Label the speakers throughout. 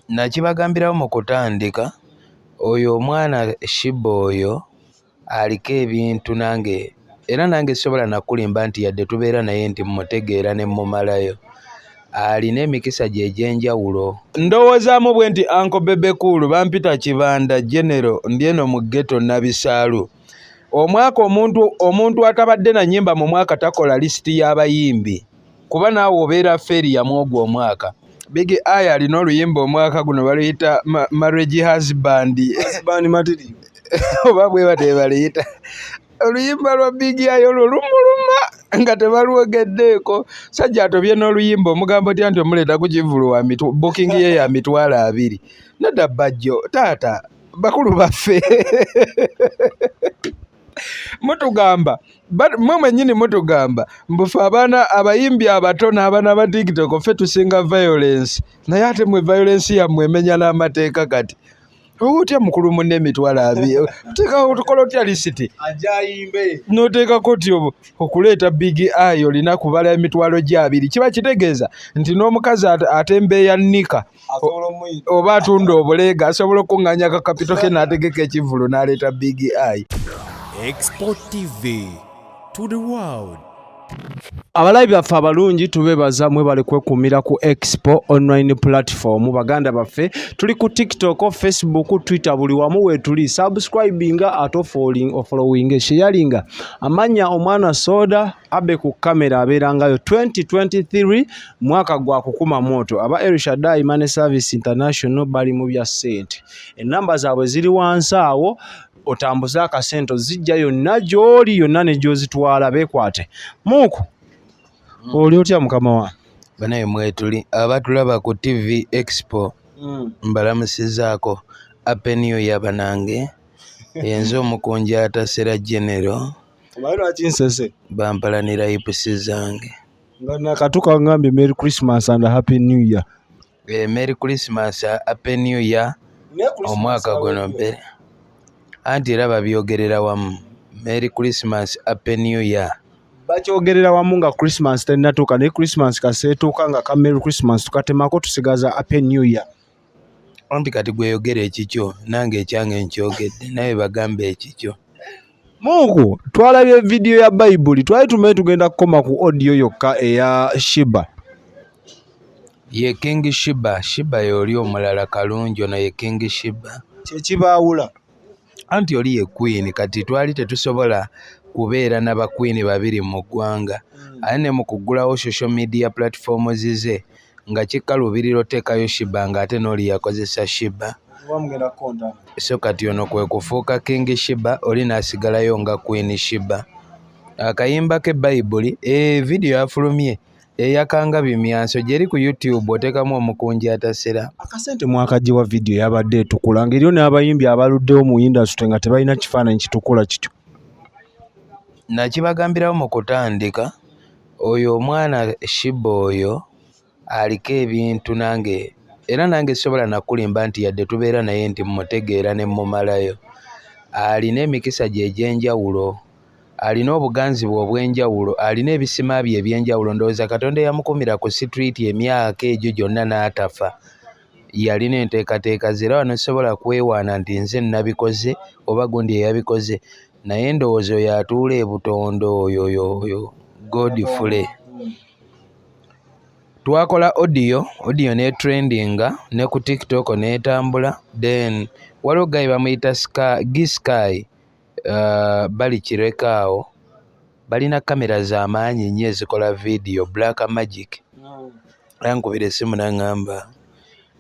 Speaker 1: nakibagambirawo mu kutandika oyo omwana Shiba oyo aliko ebintu nange era nange sobola nakulimba nti yadde tubeera naye nti mmutegeera ne mmumalayo alina emikisa gye egy'enjawulo. Ndowoozaamu bwe nti Uncle Bebecool bampita Kibanda General ndi eno mu ghetto Nabisaalu. Omwaka omuntu atabadde na nnyimba mu mwaka takola lisiti y'abayimbi kuba naawe obeera feria mwogwo omwaka. Big Eye alina oluyimba omwaka guno baluyita marriage husband material oba bwe batebaliyita oluyimba lwa Big Eye olwo lumuluma nga tebalwogeddeeko. Sajja atobye n'oluyimba omugambo otya nti omuleeta ku kivulu wa booking ye ya mitwalo 2 nadda Bajjo taata bakulu baffe mutugamba mwe mwennyini mutugamba mbufe abaana abayimbi abato n'abaana ba TikTok ffe tusinga violence naye ate mwe violence yammwe emenya n'amateeka kati otya mukulu munne emitwalo 2 teeka tukola otya lisiti ajayimbe n'oteekako oti okuleeta Big Eye olina kubala emitwalo gye 2 kiba kitegeeza nti n'omukazi atembeeya nnika oba atunda obuleega asobola okuŋŋanya akakapito ke n'ategeka ekivulu n'aleeta Big Eye.
Speaker 2: Export TV to the world.
Speaker 3: Abalabi baffe abalungi tubebaza mwe bali kwekuumira ku Expo online platform. Baganda baffe tuli ku TikTok, Facebook, Twitter, buli wamu wetuli. Subscribinga ato following sharinga amanya omwana soda abe ku kamera aberangayo 2023 mwaka gwa kukuma moto. Aba Elshadai Money Service International bali mu bya sente. Enamba zaabwe ziri wansi awo otambuza akasente zijja yonna gy'oli yonna ne gy'ozitwala beekwate. Muku oli otya mukama wa
Speaker 1: banaye mwetuli abatulaba ku TV Expo mbalamusizaako Happy New Year banange yenze Omukunja Atasera General bampalanira hipusi zange
Speaker 3: nga nakatuka ngambye Merry Christmas and Happy New Year.
Speaker 1: Merry Christmas, Happy New Year omwaka guno mbere anti era babyogerera wamu. Merry Christmas, Happy New Year
Speaker 3: bakyogerera wamu nga Christmas tennatuuka ne Christmas kaseetuuka nga ka Merry Christmas tukatemako tusigaza Happy New Year.
Speaker 1: Anti kati gweyogera ekikyo nange ekyange nkyogedde naye bagambe ekikyo.
Speaker 3: Muku twalabye video ya Bible twali tumenye tugenda kukoma ku audio yokka eya Shiba.
Speaker 1: Ye King Shiba, Shiba yoli omulala kalungi ono ye King Shiba.
Speaker 3: Kyekibaawula
Speaker 1: anti oli ye queen kati twali tetusobola kubeera n'aba queen babiri mu ggwanga ate ne mu kuggulawo social media platforms ze nga kikkalubiriro teekayo Shiba ng'ate n'oli yakozesa Shiba. So kati ono kwe kufuuka King Shiba oli n'asigalayo nga Queen Shiba. Akayimba ke Bible video yafulumye eyakanga bimyanso gyeri ku YouTube oteekamu Omukunja Atasera.
Speaker 3: Akasente mwakagiwa video yabadde etukula ng'eriyo n'abayimbi abaluddewo mu industry nga tebalina kifaananyi kitukula kityo.
Speaker 1: Nakibagambirawo mu kutandika oyo omwana Shiba oyo aliko ebintu nange era nange sobola nakulimba nti yadde tubeera naye nti mmutegeera ne mmumalayo alina emikisa gye egy'enjawulo alina obuganzibwa obw'enjawulo alina ebisima bye eby'enjawulo ndowooza Katonda yamukumira ku street emyaka egyo gyonna n'atafa yalina enteekateeka ze era wano sobola kwewaana nti nze nabikoze oba gundi eyabikoze naye ndowooza oyo atuula ebutondo oyo Godfrey. Twakola audio ne trendinga ne ku TikTok netambula then waliwo guy bamuyita Sky bali kirekaawo balina kamera z'amaanyi nnyo ezikola video Black Magic ankubira essimu n'aŋŋamba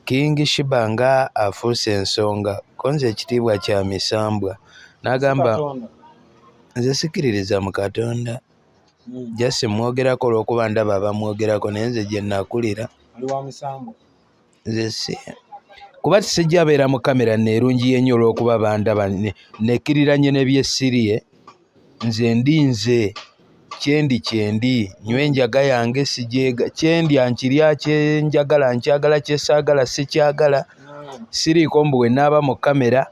Speaker 1: King Shiba nga afuuse ensonga konze ekitiibwa kya misambwa n'agamba nze sikiririza mu Katonda jase mwogerako olw'okuba ndaba abamwogerako naye nze gye nakulira nze si kuba tisijja abeera mu kamera neerungi ennyo olw'okuba bandaba nekkiriranye n'ebyessiriye nze ndi nze kyendi nywe enjaga yange sijeega kyendya nkirya kyenjagala nkyagala kyesaagala sikyagala siriiko mbu bwe naaba mu kamera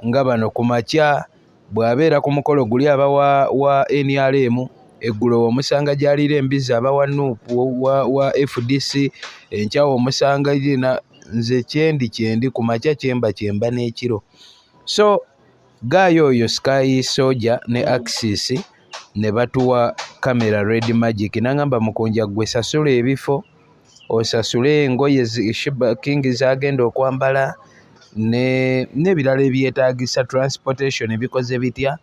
Speaker 1: nga bano ku makya bw'abeera ku mukolo guli aba wa NRM eggulo omusanga gy'aliira embizi aba wa NUP wa FDC enkyawo omusanga nze kyendi ku makya kyemba n'ekiro. So gaayo oyo Sky Soldier ne Axis ne batuwa kamera Red Magic n'angamba Mukunja gwe sasula ebifo osasule engoye Shiba King zagenda okwambala n'ebirala ebyetaagisa transportation ebikoze bitya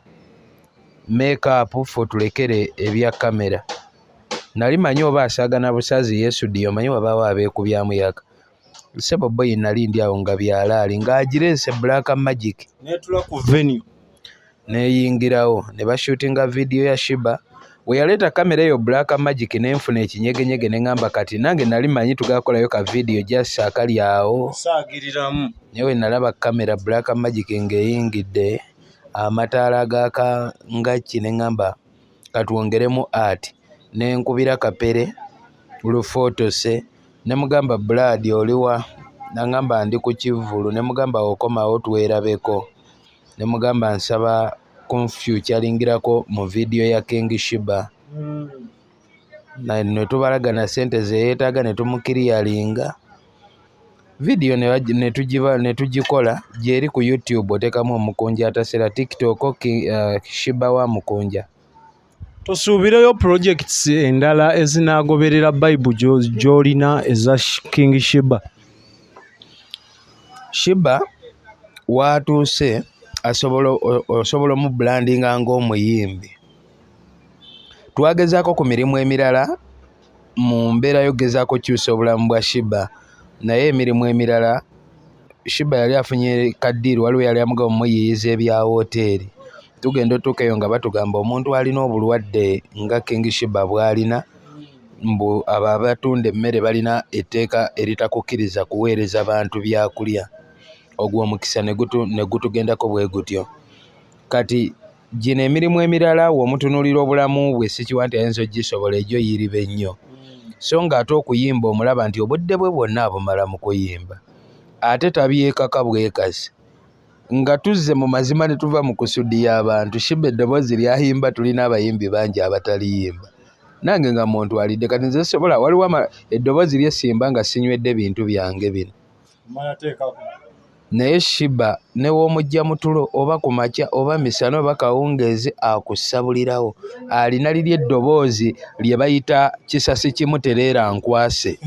Speaker 1: make-up tulekere ebya kamera. Nali manyi oba asaagana busazi yesudiyo manyi wabaawo abeekubyamu yaka sebo boy nali ndi awo nga byalaali ng'agireese Black Magic
Speaker 3: netula ku venue
Speaker 1: neyingirawo ne bashootinga vidiyo ya Shiba we yaleeta kamera eyo Black Magic nenfuna ekinyegenyege neŋŋamba kati nange nali manyi tugakolayo ka vidiyo just akali awo
Speaker 3: saagiriramu
Speaker 1: naye we nalaba kamera Black Magic ng'eyingidde amataala agaka ngaki neŋŋamba katwongeremu art nenkubira kapere lufotose ne mugamba Brad oliwa nangamba ndi ku Kivulu ne mugamba okomawo twerabeko ne mugamba nsaba kunfyukyalingirako mu vidiyo ya King Shiba ne tubalagana sente ze yeetaaga ne tumukiriyalinga vidiyo ne tugikola gyeri ku YouTube otekamu Omukunja Atasera TikTok Shiba wa Mukunja.
Speaker 3: Tosuubireyo projects endala ezinaagoberera Bible gy'olina eza King Shiba?
Speaker 1: Shiba watuuse osobola omubrandinga ng'omuyimbi. Twagezaako ku mirimu emirala mu mbeera y'ogezaako kyusa obulamu bwa Shiba naye emirimu emirala Shiba yali afunye kaddiiri waliwo yali amugaba muyiyiza ebya woteeri tugenda otuukeyo nga batugamba omuntu alina obulwadde nga King Shiba bw'alina mbu abo abatunda emmere balina etteeka eritakukkiriza kuweereza bantu byakulya. Ogwo omukisa ne gutugendako bwe gutyo. Kati gino emirimu emirala w'omutunuulira obulamu bwe sikiwa nti ayinza ogisobola egyo yiribe nnyo. So ng'ate okuyimba omulaba nti obudde bwe bwonna abumala mu kuyimba. Ate tabyekaka bwekasi. Nga tuzze mu mazima ne tuva mu kusudiya abantu Shiba eddoboozi lyayimba tulina abayimbi bangi abataliyimba. Nange nga muntu alidde kati nze sobola waliwo eddoboozi lyesimba nga sinywedde bintu byange bino. Naye Shiba ne w'omujja mu tulo oba ku makya oba misana oba kawungeezi akusabulirawo alina liri eddoboozi lye bayita kisasi kimu tereera nkwase.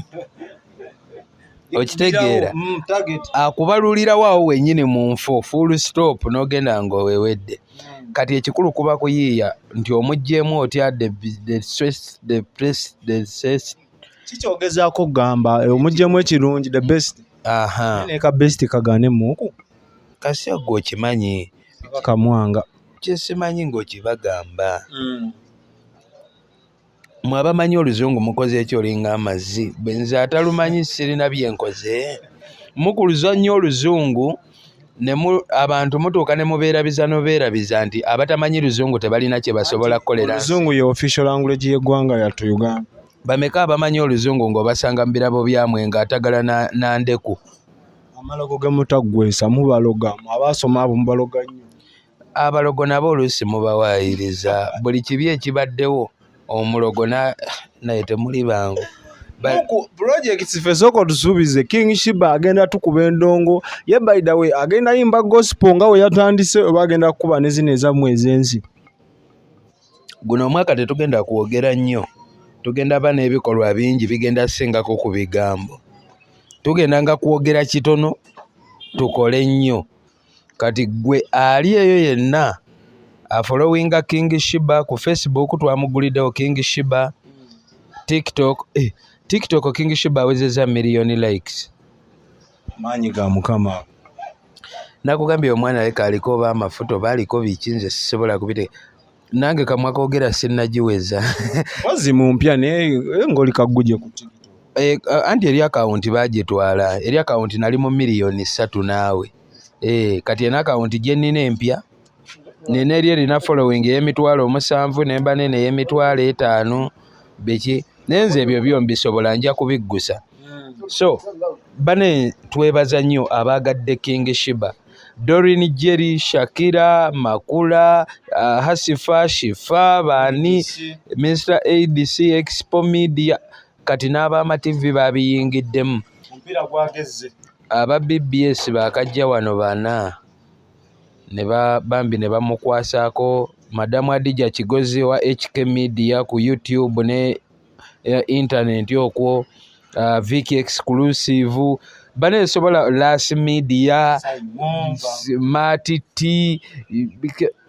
Speaker 1: Okitegeera akubalulirawo awo wennyini mu nfo full stop n'ogenda ng'owewedde. Kati ekikulu kuba kuyiiya nti omugjeemu otya the best
Speaker 3: kikyogezaako gamba omugjeemu ekirungi the best. Neka best kagane muku
Speaker 1: kasi ogwo okimanyi
Speaker 3: kamwanga
Speaker 1: kyesimanyi ng'okibagamba. Mwe abamanyi oluzungu mukoze ekyo olinga amazzi benze atalumanyi sirina byenkoze mukuluza nnyo oluzungu abantu mutuuka ne mubeerabiza n'obeerabiza nti abatamanyi luzungu tebalina kye basobola kukolera.
Speaker 3: Oluzungu ye official language y'eggwanga yattu Uganda.
Speaker 1: Bameka abamanyi oluzungu ng'obasanga mu birabo byamwe ng'atagala na ndeku.
Speaker 3: Amalogo gemutaggwesa mubaloga abaasoma abo mubaloga nnyo.
Speaker 1: Abalogo nabo oluusi mubawaayiriza buli kibi ekibaddewo omulogo naye temuli bangu.
Speaker 3: Projects ffe sooka tusuubize King Shiba agenda tukuba endongo ye by the way agenda yimba gospel nga we yatandise oba agenda kukuba ne zino ezammwe ez'ensi.
Speaker 1: Guno omwaka tetugenda kwogera nnyo. Tugenda ba n'ebikolwa bingi bigenda singako ku bigambo. Tugenda nga kwogera kitono tukole nnyo. Kati gwe ali eyo yenna afollowinga King Shiba ku Facebook twamuguliddewo King Shiba. TikTok King Shiba awezezza miliyoni likes.
Speaker 3: Maanyi ga Mukama.
Speaker 1: Nakugambye omwana leka aliko oba amafuto baaliko biki nze sisobola kubite. Nange kamwa koogera sinnagiweza. Wazi
Speaker 3: mu mpya naye ng'oli kagguje ku TikTok.
Speaker 1: Anti eri akawunti baagitwala. Eri akawunti nali mu miliyoni 3 naawe. Kati ena akawunti gye nnina empya. Nina eri erina following ey'emitwalo 7 nemba nene ey'emitwalo 5 biki. Nenze ebyo byombi bisobola nja kubiggusa. So bane twebaza nnyo abaagadde King Shiba. Doreen Jerry, Shakira, Makula, Hasifa, Shifa, Bani, Mr. ADC, Expo Media, kati n'abaama TV babiyingiddemu.
Speaker 3: Omupiira gwagezze.
Speaker 1: aba BBS bakajja wano bana bambi ne bamukwasaako madamu Adija Kigozi wa HK Media ku YouTube ne internet okwo Viki Exclusive bana esobola Last Media Matiti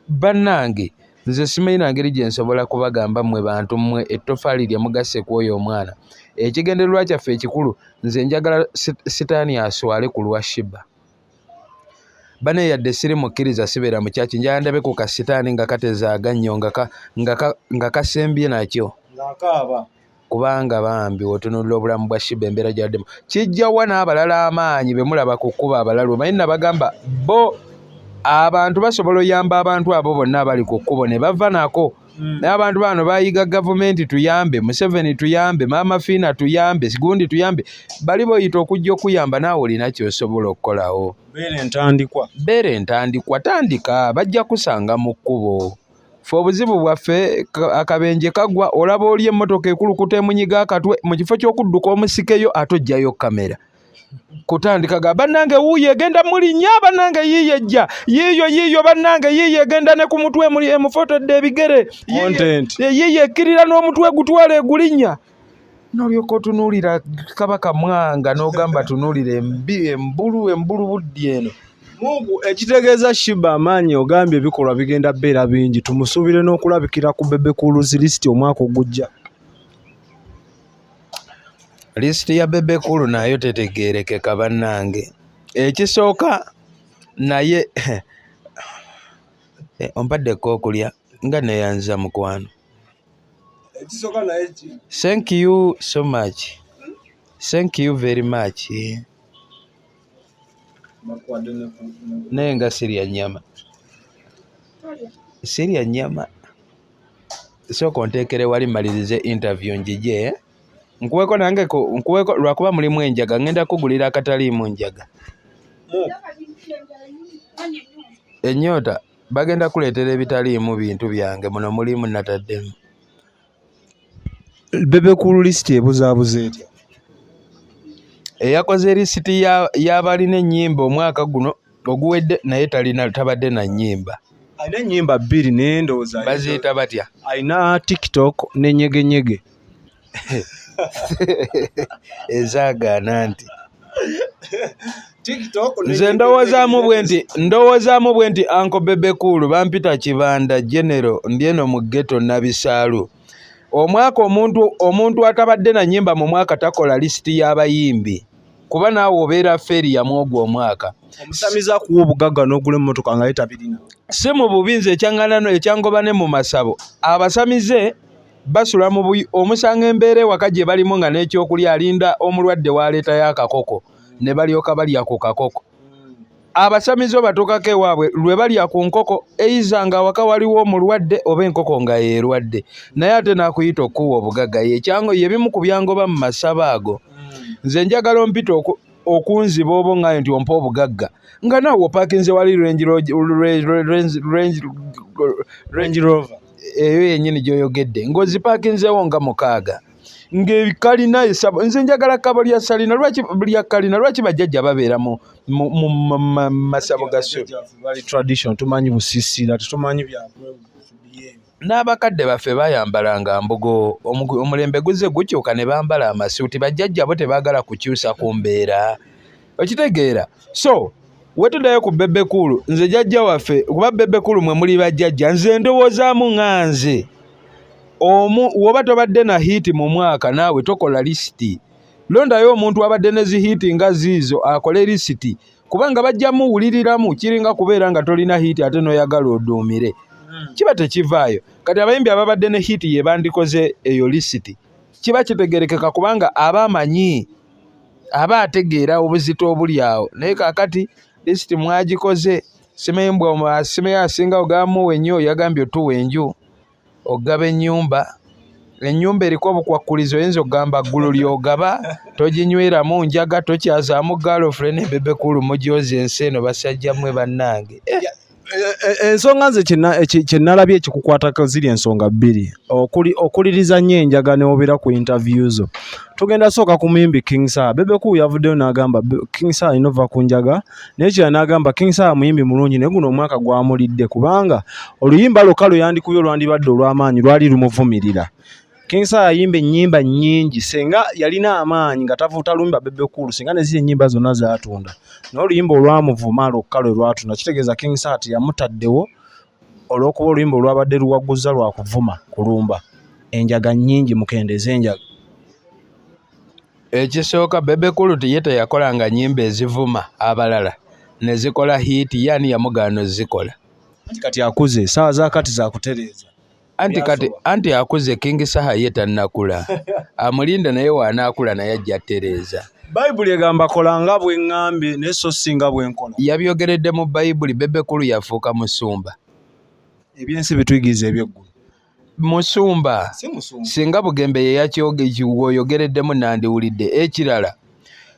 Speaker 1: bannange nze simanyi na ngeri gye nsobola kubagamba mmwe bantu mmwe ettofaali lye mugase ku oyo omwana ekigendererwa kyaffe ekikulu nze njagala sitaani aswale ku lwa Shiba bane yadde siri mukkiriza sibeera mu kyaki njala ndabe ku kasitaani nga katezaaga nnyo nga kasembye nakyo kubanga bambi otunulira obulamu bwa Shiba embeera gyaddemu kijjawa n'abalala amaanyi be mulaba ku kkuba abalalu omanyi nabagamba bo abantu basobola oyamba abantu abo bonna abali ku kkubo ne bava nako naye abantu bano bayiga gavumenti tuyambe Museveni tuyambe Maama Fiina tuyambe Sigundi tuyambe bali boyita okujja okuyamba naawe olina kyosobola okukolawo beera entandikwa tandika bajja kusanga mu kkubo fe obuzibu bwaffe akabenje kagwa olaba oli emmotoka ekulukuta emunyiga akatwe mu kifo ky'okudduka omusikeyo ate ojjayo kamera kutandikaga bannange wuuyo egenda mulinnya bannange yiiyo ejja yiiyo bannange yiiyo egenda ne ku mutwe emufotodde ebigere yiiyo ekkirira n'omutwe gutwala egulinnya n'olyoka otunuulira kabaka mwanga n'ogamba tunuulira embulu buddi eno
Speaker 3: Mungu ekitegeeza Shiba amaanyi ogambye ebikolwa bigenda bbeera bingi tumusuubire n'okulabikira ku Bebecool lisiti omwaka ogujja
Speaker 1: lisiti ya Bebecool nayo tetegeerekeka bannange ekisooka naye ompaddeko okulya nga neeyanza mukwano thank you so much thank you very much naye nga sirya nnyama sooka onteekere wali malirize interview njije nkuweko nange lwakuba mulimu enjaga ngenda kugulira akataliimu njaga ennyota bagenda kuleetera ebitaliimu bintu byange muno mulimu nataddemu
Speaker 3: Bebecool lisiti ebuzaabuza etya
Speaker 1: eyakoze lisiti y'abalina ennyimba omwaka guno oguwedde naye tabadde na nnyimba
Speaker 3: alina ennyimba 2 naye ndowooza
Speaker 1: baziyita batya
Speaker 3: alina TikTok n'enyegenyege
Speaker 1: ezaagaana nti nze ndowoozamu bwe nti Uncle Bebecool bampita Kibanda General ndi eno mu ghetto Nabisaalu omwaka omuntu atabadde na nnyimba mu mwaka takola lisiti y'abayimbi kuba naawe obeera feri ya mwogwo omwaka
Speaker 3: omusamiza kuwa obugagga n'ogula emmotoka nga yetabirina
Speaker 1: si mu bubinzi ekyanganano ekyangoba ne mu masabo abasamize basula mu buyi omusanga embeera ewaka gye balimu nga n'ekyokulya alinda omulwadde waleetayo akakoko ne balyoka balya ku kakoko abasamize obatokako ewaabwe lwe balya ku nkoko eiza nga waka waliwo omulwadde oba enkoko nga yeerwadde naye ate naakuyita okuwa obugagga yekyango yebimu ku byangoba mu masabo ago nze njagala ompita okunziba oba ngayo nti ompa obugagga nga naawe opaakinze wali Range Rover eyo yennyini gy'oyogedde ng'ozipaakinzeewo nga 6 ng'ekalina esabo nze njagala kkabo lya salina lya kalina lwaki bajjajja babeera mu masabo ga
Speaker 3: bali tradition tumanyi busiisira tetumanyi byabwe
Speaker 1: n'abakadde baffe bayambalanga mbugo omulembe guze gukyuka ne bambala amasuuti bajjajja bo tebaagala kukyusa ku mbeera okitegeera so wetuddayo ku Bebecool nze jjajja waffe kuba Bebecool mwe muli bajjajja nze ndowoozaamu nga nze woba tobadde na hiiti mu mwaka naawe tokola lisiti londayo omuntu abadde ne zihiiti nga ziizo akole lisiti kubanga bajja muwuliriramu kiringa kubeera nga tolina hiiti ate n'oyagala oduumire kiba tekivaayo kati abayimbi ababadde ne hiiti ye bandikoze eyo lisiti kiba kitegerekeka kubanga aba amanyi aba ategeera obuzito obuli awo naye kaakati lisiti mwagikoze simembwa asimeyo asinga ogamuwa ennyo yagambye otuwa enju ogaba ennyumba eriko obukwakkulizo oyinza okugamba ggulu ly'ogaba toginyweramu njaga tokyazaamu girlfriend Bebecool mugyoza ensi eno basajja mmwe bannange
Speaker 3: ensonga nze kyenalabye ekikukwatako ziri ensonga bbiri okuliriza nnyo enjaga neobeera ku interview zo. Tugenda sooka ku muyimbi King Sir. Bebecool yavuddeyo n'agamba King Sir alina ova ku njaga, naye kira n'agamba King Sir muyimbi mulungi naye guno omwaka gwamulidde kubanga oluyimba lwokka lwe yandikubye olwandibadde olw'amaanyi lwali lumuvumirira. King Sir yayimba ennyimba nnyingi senga yalina amaanyi nga talumba Bebecool senga ne ziri ennyimba zonna zaatunda. Naye oluyimba olwamuvuma lwokka lwe lwatunda kitegeeza King Sir ti yamutaddewo olw'okuba oluyimba olwabadde luwagguza lwa kuvuma kulumba. Enjaga nnyingi mukendeeza enjaga.
Speaker 1: Ekisooka Bebecool ye teyakolanga nnyimba ezivuma abalala ne zikola hiiti yani yamugaana ozikola.
Speaker 3: Kati akuze saawa zaakati zaakutereeza.
Speaker 1: Anti akuze King Sir ye tannakula. Amulinda naye waanaakula naye ajja attereeza.
Speaker 3: Bayibuli egamba kola nga bwe ŋŋambye naye so singa bwe nkola.
Speaker 1: Yabyogeredde mu Bayibuli Bebecool yafuuka musumba.
Speaker 3: Ebyensi bituyigiriza eby'eggulu.
Speaker 1: Musumba. Singa Bugembe ye yakyogereddemu nandiwulidde. Ekirala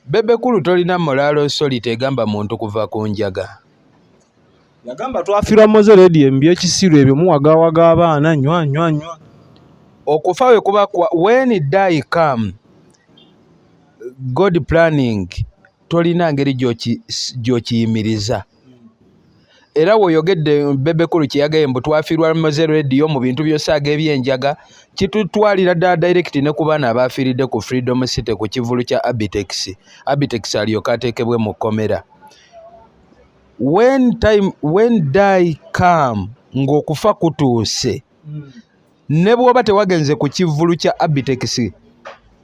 Speaker 1: Bebecool tolina mulaalo soli tegamba muntu kuva ku njaga.
Speaker 3: Yagamba twafiirwa moze radio embi ekisiru ebyo muwagawaga abaana nywa.
Speaker 1: Okufa we kuba when die come God planning tolina ngeri gy'okiyimiriza. Era woyogedde Bebecool kyeyagaye mbu twafiirwa moze radio mu bintu by'osaaga ebyenjaga kitutwalira ddala direct ne ku baana abaafiiridde ku Freedom City ku kivulu kya Abitex. Abitex alyoka ateekebwe mu kkomera. When die come ng'okufa kutuuse ne bw'oba tewagenze ku kivulu kya Abitex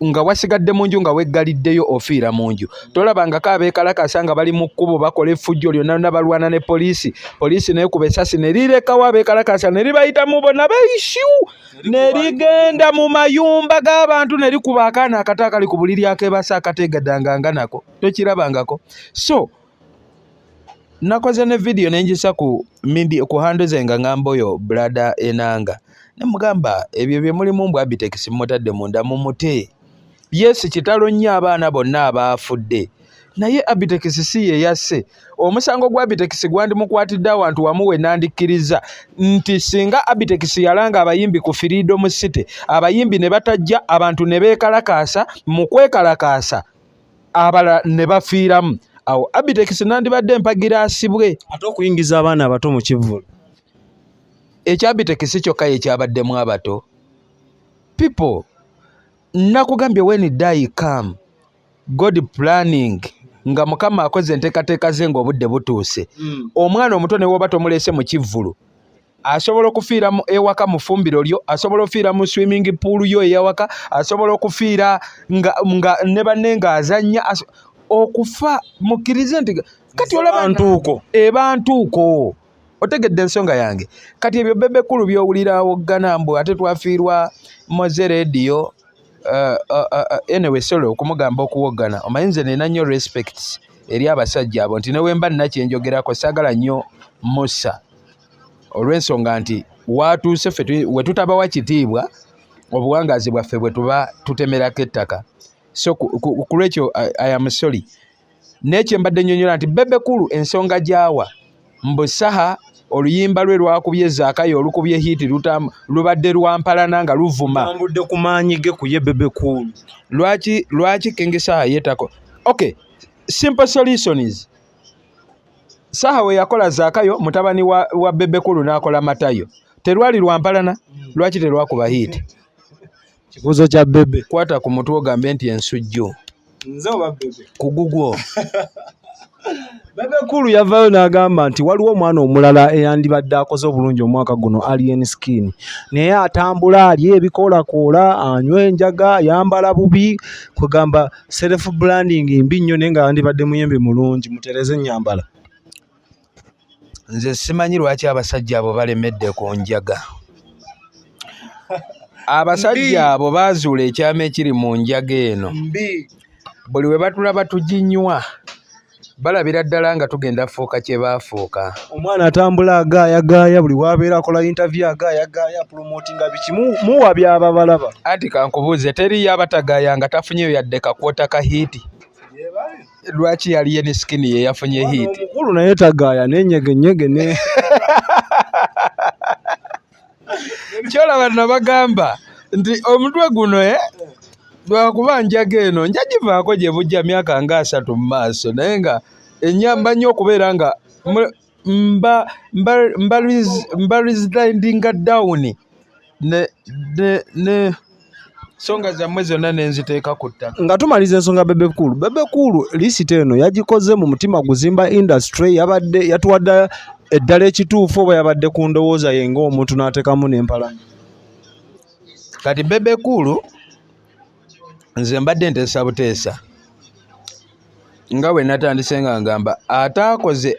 Speaker 1: nga wasigadde mu nju nga weggaliddeyo ofiira mu nju tolabangako abeekalakasa nga bali mu kkubo bakola effujjo lyonna balwana ne poliisi nekuba essasi ne lirekawo abeekalakasa ne libayitamu bonna beishiw ne ligenda mu mayumba g'abantu ne likuba akaana akato akali ku buliri akebasa akateegaddanganga nako tokirabangako. So nakoze ne video nenjisa ku hando ze nga ngamba oyo brada Enanga ne mugamba ebyo bye mulimu mbwa Abitex mutadde munda mu mute. Yes kitalo nnyo abaana bonna abaafudde naye Abitex si ye yasse. Omusango gwa Abitex gwandi mukwatidde awantu wamuwe nandikkiriza nti singa Abitex yalanga abayimbi ku Freedom City abayimbi ne batajja abantu ne beekalakaasa mu kwekalakaasa abala ne bafiiramu. Awo Abitex nandibadde empagira asibwe
Speaker 3: ate okuyingiza abaana abato mu kivulu.
Speaker 1: Ekya Abitex kyokka ye kyabaddemu abato. People nakugambye when die come God planning nga Mukama akoze enteekateeka ze ng'obudde butuuse. Omwana omuto ne woba tomuleese mu kivulu asobola okufiira ewaka mu fumbiro lyo, asobola okufiira mu swimming pool yo eyawaka, asobola okufiira nga ne banne ng'azannya okufa mukkirize nti kati olaba ebantuuko otegedde ensonga yange. Kati ebyo Bebecool by'owulira woggana mbu ate twafiirwa moze radio anyway sorry okumugamba okuwoggana omayinze nina nnyo respect eri abasajja abo nti newemba nina kyenjogerako saagala nnyo Musa olw'ensonga nti watuuse ffe we tutabawa kitiibwa obuwangazi bwaffe bwe tuba tutemerako ettaka. So ku lwekyo I am sorry. Nekye mbadde nnyonnyola nti Bebecool ensonga gyawa mbusaha oluyimba lwe lwakubye zaakayo olukubye hiiti lubadde lwampalana nga luvuma.
Speaker 3: Tambudde ku maanyi ge ku ye Bebecool.
Speaker 1: Lwaki King Sir yeetako? Okay, simple solution is saha we yakola zaakayo mutabani wa Bebecool n'akola matayo terwali lwampalana lwaki terwakuba hiiti?
Speaker 3: Kibuuzo kya Bebe.
Speaker 1: Kwata ku mutwe ogambe nti ensujju.
Speaker 3: Nze oba Bebe?
Speaker 1: Kugugwo.
Speaker 3: Bebecool yavaayo n'agamba nti waliwo omwana omulala eyandibadde akoze obulungi omwaka guno Alien Skin naye atambula ali ebikoolakoola anywa enjaga yambala bubi kugamba self branding mbi nnyo naye nga yandibadde muyimbi mulungi mutereze ennyambala.
Speaker 1: Nze simanyi lwaki abasajja abo balemedde ku njaga. Abasajja abo baazuula ekyama ekiri mu njaga eno. Buli we batulaba tuginywa balabira ddala nga tugenda fuuka kye baafuuka.
Speaker 3: Omwana atambula agaayagaaya buli wabeera akola interview agaayagaaya promotinga biki muwa byaba balaba.
Speaker 1: Anti kankubuuze teriyo abatagaaya nga tafunyeyo yadde kakwota ka hiiti. Lwaki Alien Skin ye yafunye hiiti?
Speaker 3: Omukulu naye tagaaya n'enyegenyege ne
Speaker 1: kyolaba nabagamba nti omutwe guno lwakuba njaga eno njagivaako gye bujja myaka nga 3 mu maaso naye nga ennyamba nnyo okubeera nga mba residinga down ne songa zammwe zonna nenziteeka ku ttaka.
Speaker 3: Nga tumaliza ensonga Bebecool lisiti eno yagikoze mu mutima guzimba industry yatuwadde eddala ekituufu oba yabadde ku ndowooza ye ng'omuntu n'ateekamu n'empalanya.
Speaker 1: Kati Bebecool nze mbadde nteesa buteesa nga bwe natandise nga ngamba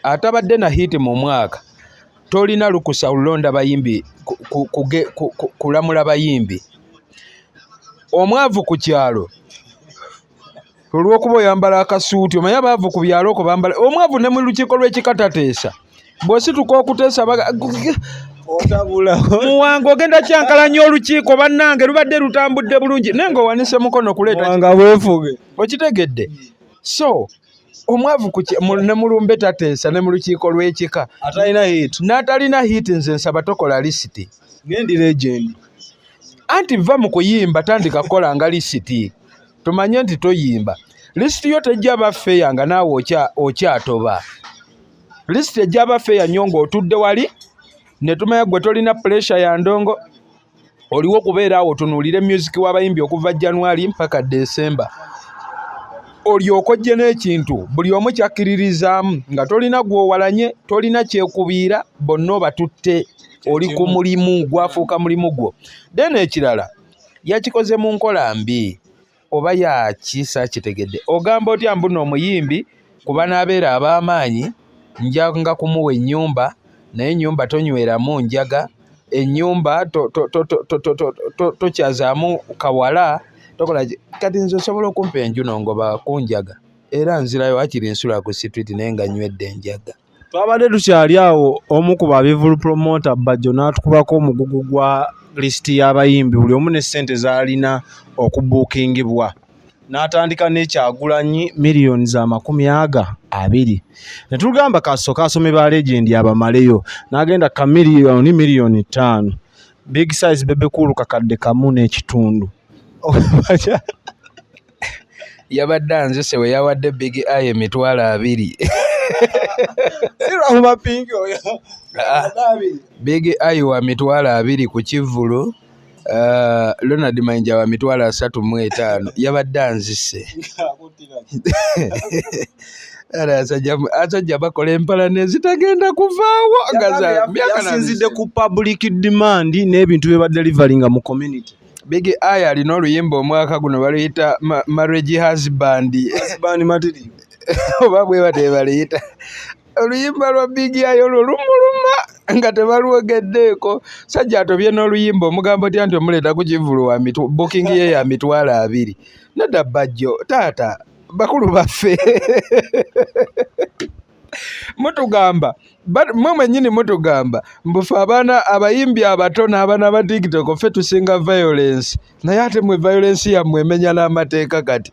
Speaker 1: atabadde na hiti mu mwaka tolina lukusa olulonda bayimbi kulamula bayimbi. Omwavu ku kyalo olw'okuba oyambala akasuuti omanye abaavu ku byalo oko bambala omwavu ne mu lukiiko lw'ekika tateesa bw'osituka okuteesa
Speaker 3: otabula
Speaker 1: muwanga ogenda kyankalanya olukiiko bannange lubadde lutambudde bulungi naye ng'owanise mukono kuleeta
Speaker 3: muwanga weefuge
Speaker 1: okitegedde. So omwavu ne mulumbe tateesa ne mu lukiiko lw'ekika
Speaker 3: atalina hiti
Speaker 1: n'atalina hiti nze nsaba tokola lisiti
Speaker 3: ngendi legend
Speaker 1: anti va mu kuyimba tandika kukola nga lisiti tumanye nti toyimba. Lisiti yo tejja bafeeya nga naawe okyatoba. Lisiti ejja bafeeya nnyo ng'otudde wali ne tumanya gwe tolina pressure ya ndongo oliwo okubeera awo otunuulire music w'abayimbi okuva January mpaka December olyoka ojje n'ekintu buli omu kyakkiririzaamu nga tolina gw'owalanye tolina kyekubiira bonna obatutte oli ku mulimu gwafuuka mulimu gwo. Then ekirala yakikoze mu nkola mbi oba yakisa kitegedde ogamba otya mbuno omuyimbi kuba n'abeera ab'amaanyi njanga kumuwa ennyumba naye ennyumba tonyweramu njaga ennyumba tokyazaamu kawala tokola kati nze osobola okumpa enjuno ngoba kunjaga era nzirayo akiri nsula ku street naye nga nywedde enjaga.
Speaker 3: Twabadde tukyali awo omu ku babivulu promoter Bajjo n'atukubako omugugu gwa lisiti y'abayimbi buli omu ne ssente z'alina okubuukingibwa n'atandika n'ekyagulanyi miliyoni za 200 ne tugamba kasooka asome ba legend abamaleyo n'agenda ka miliyoni 5 big size Bebecool kakadde kamu n'ekitundu
Speaker 1: yabadde anzise we yawadde big eye 200 big eye wa 200 ku Kivulu Leonard Mayinja wa 35 yabadde anzise asajja bakola empalane zitagenda kuvaawo
Speaker 3: yasinzidde ku public demand n'ebintu bye badde livalinga mu community.
Speaker 1: Big Eye alina oluyimba omwaka guno baluyita marriage husband
Speaker 3: material
Speaker 1: oba bwe bate baluyita oluyimba lwa Big Eye olwo lumuluma nga tebalwogeddeeko sajja atobye n'oluyimba omugambo tya nti omuleeta ku Kivulu wa booking ye ya 20 nedda Bajjo taata bakulu baffe mutugamba mwe mwennyini mutugamba mbufe abaana abayimbi abato n'abaana ba TikTok ffe tusinga violence naye ate mwe violence yammwe emenya n'amateeka kati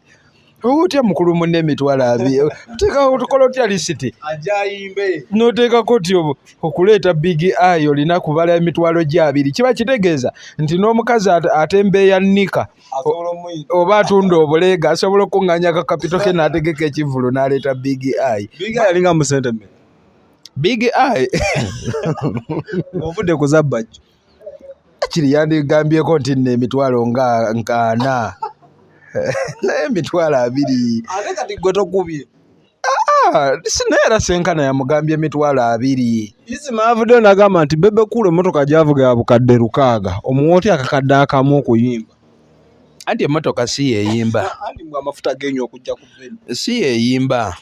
Speaker 1: otya mukulu munne 200 teekawo tukola otya lisiti
Speaker 3: ajayimbe
Speaker 1: n'oteekako oti okuleeta Big Eye olina kubala 200 kiba kitegeeza nti n'omukazi atembeeya nnika oba atunda obuleega asobola okuŋŋanya akakapito ke n'ategeka Ekivulu n'aleeta Big Eye.
Speaker 3: Big Eye alinga mu sente mme
Speaker 1: Big Eye
Speaker 3: ovudde ku za Bajjo
Speaker 1: kiri yandigambyeko nti nno emitwalo nga 4 naye 200
Speaker 3: ate kati gwe tokubye
Speaker 1: naye era senkana yamugambye 200
Speaker 3: izima avuddeyo n'agamba nti Bebecool emmotoka gy'avuga ya bukadde 600 omuwooti akakadde akamu okuyimba
Speaker 1: anti emmotoka si yeeyimba
Speaker 3: anti mbw amafuta g'enyo okujja ku veni
Speaker 1: si yeeyimba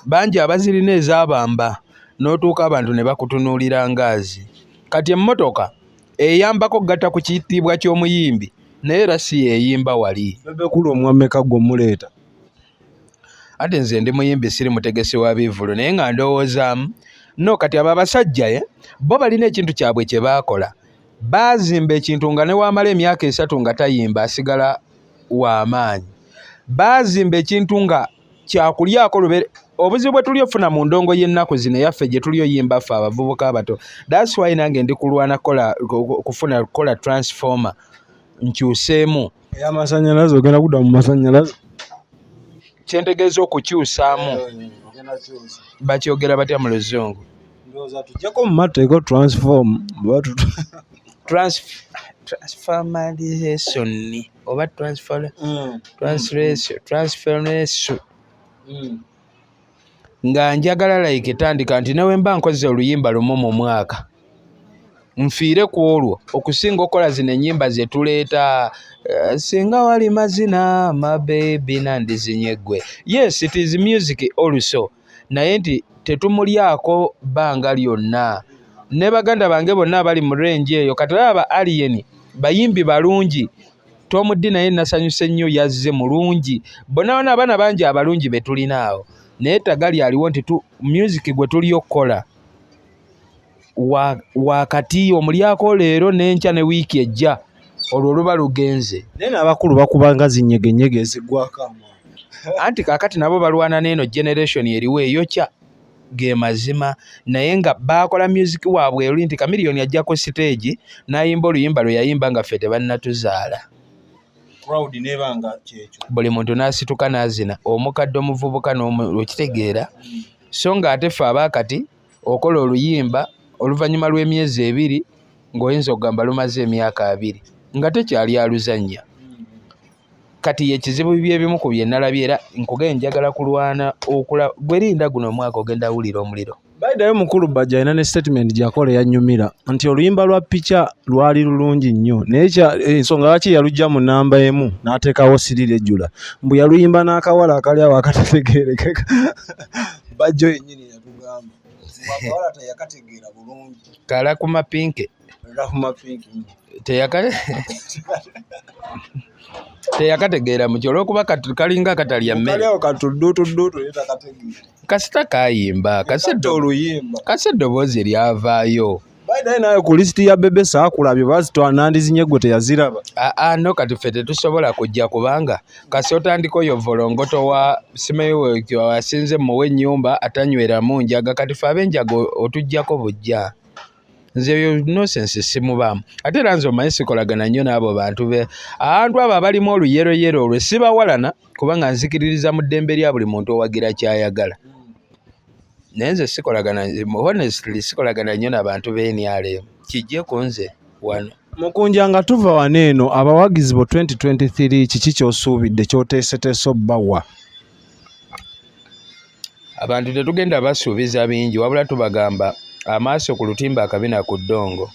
Speaker 1: bangi abazirina ezabamba n'otuuka abantu ne bakutunuulira ngaazi kati emmotoka eyambako gatta ku kiyitibwa ky'omuyimbi naye era si yeeyimba wali.
Speaker 3: Bebecool omwammeka gw'omuleeta
Speaker 1: ate nze ndi muyimbi siri mutegesi wa bivulu naye nga ndowoozaamu no kati abo abasajja bo balina ekintu kyabwe kye baakola baazimba ekintu nga ne waamala emyaka 3 nga tayimba asigala w'amaanyi baazimba ekintu nga kyakulyako lubere obuzibu bwe tuli ofuna mu ndongo y'ennaku zino yaffe gye tuli oyimba ffe abavubuka abato. That's why nange ndi kulwana kufuna kola transformer nkyuseemu
Speaker 3: ey'amasannyalaze ogenda kudda mu masannyalaze
Speaker 1: kyentegeeza okukyusaamu bakyogera batya mu luzungu
Speaker 3: ndowooza tujjako mu mateeko transform
Speaker 1: transformation oba transformation nga njagala like tandika nti newe mba nkoze oluyimba lumu mu mwaka nfiire ku olwo okusinga okola zino ennyimba ze tuleeta singa wali mazina my baby nandizinyegwe. Yes, it is music also, naye nti tetumulyako bbanga lyonna. Ne baganda bange bonna abali mu range eyo kati aba alien bayimbi balungi. Tom D naye nasanyuse nnyo yazze mulungi. Bonna abaana bangi abalungi be tulinaawo. Naye tagali aliwo nti music gwe tuli okukola wakati omulyako leero n'enkya ne wiiki ejja olwo luba lugenze.
Speaker 3: Naye n'abakulu bakubanga zinyegenyege ezigwako
Speaker 1: anti kaakati nabo balwana n'eno generation eriwo eyokya ge mazima naye nga bakola music waabwe eri nti Kamiliyoni ajjako stage n'ayimba oluyimba lwe yayimba nga ffe tebannatuzaala.
Speaker 3: crowd nebanga kyekyo
Speaker 1: buli muntu n'asituka n'azina omukadde omuvubuka n'okitegeera so nga ate ffe abaakati okola oluyimba oluvannyuma lw'emyezi 2 ng'oyinza okugamba lumaze emyaka 2 nga tekyali aluzannya. Kati ekizibu by'ebimu ku bye nalabye era nkugenda njagala kulwana gwerinda guno omwaka ogenda awulira omuliro.
Speaker 3: Baidayo mukulu Bajjo alina ne statement gyakola yanyumira nti oluyimba lwa picha lwali lulungi nnyo naye ensonga lwaki yalujja mu namba emu n'ateekawo sirire ejjula mbu yaluyimba n'akawala akali awo akategeerekeka. Bajjo yennyini yatugamba akawala teyakategeera bulungi
Speaker 1: kala ku mapinke teyakategeera mu kyo olw'okuba kalinga katalya mmere kasita kayimba kase eddoboozi lyavaayo.
Speaker 3: Baidaye naye ku lisiti ya bebe saakulabye bazitwala nandizinyegwe teyaziraba.
Speaker 1: No kati ffe tetusobola kujja kubanga kasi otandika oyo volongoto wa simeyo wasinze muwe ennyumba atanyweramu njaga kati ffe ab'enjaga otuggyako bujja. Nze eyo nonsense simubaamu ate era nze omanyi sikolagana nnyo n'abo bantu be abantu abo abalimu oluyeroyero olwo sibawalana kubanga nzikiririza mu ddembe lya buli muntu owagira kyayagala. Naye nze sikolagana honestly sikolagana nnyo n'abantu b'NRM kijje ku nze wano.
Speaker 3: Mukunja nga tuva wano eno abawagizi bo 2023 kiki ky'osuubidde ky'oteeseteese obbawa?
Speaker 1: Abantu tetugenda basuubiza bingi wabula tubagamba amaaso ku lutimba akabina ku ddongo.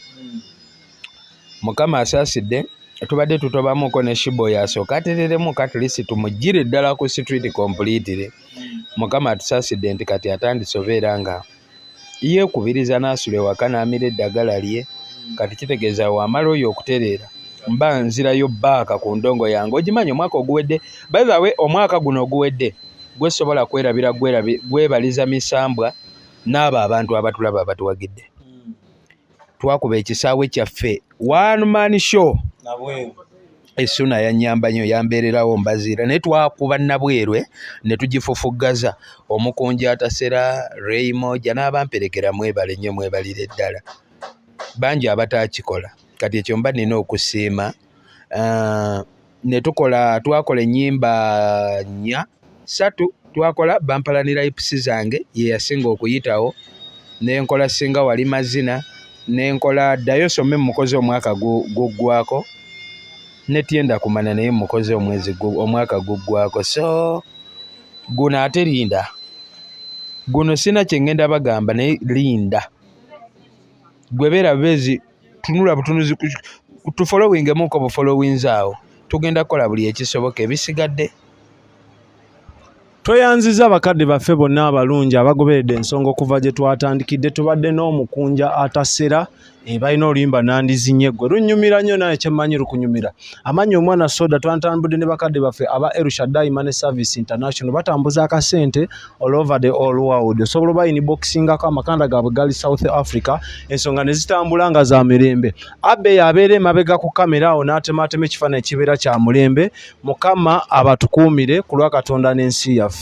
Speaker 1: Mukama asaasidde tubadde tutobamuko ne shibo yasooka atereremu katlisi tumugire ddala ku street completely. Mukama atusaasidde nti kati atandise obeera nga yeekubiriza n'asula ewaka n'amira eddagala lye kati kitegeeza wamala oyo okutereera mba nzirayo baaka ku ndongo yange ogimanyi omwaka oguwedde by the way omwaka guno oguwedde gwe sobola kwerabira gwebaliza misambwa n'abo abantu abatulaba abatuwagidde. Twakuba ekisaawe kyaffe one man show Essuna yannyamba nnyo yambeererawo mbaziira naye twakuba Nabwerwe ne tugifufuggaza Omukunja Atasera Raymoja n'abamperekera mwebale nnyo mwebalire ddala bangi abataakikola kati ekyo mba nina okusiima. Ne twakola ennyimba 3 twakola bampalanira ipisi zange ye yasinga okuyitawo nenkola singa wali mazina nenkola ddayo some mukozi omwaka guggwako netyenda kumana naye mukozi omwaka guggwako so guno ate linda guno sina kyengenda bagamba naye linda gwebeera bezi tunula butunuzi tufollowingemuko bufollowings awo tugenda kukola buli ekisoboka ebisigadde.
Speaker 3: Tweyanziza abakadde baffe bonna abalungi abagoberedde ensonga okuva gye twatandikidde tubadde n'Omukunja Atasera balina oluyimba nandizinyegwe lunyumira nnyo naye kyemmanyi lukunyumira amanyi omwana soda twantambudde ne bakadde baffe aba El Shaddai Money Service International batambuza akasente all over the all world osobola oba inboxingako amakanda gaabwe gali South Africa ensonga ne zitambula nga za mirembe. Abe yabeera emabega ku kamera awo n'atematema ekifaananyi kibeera kya mulembe. Mukama abatukuumire ku lwa Katonda n'ensi yaffe.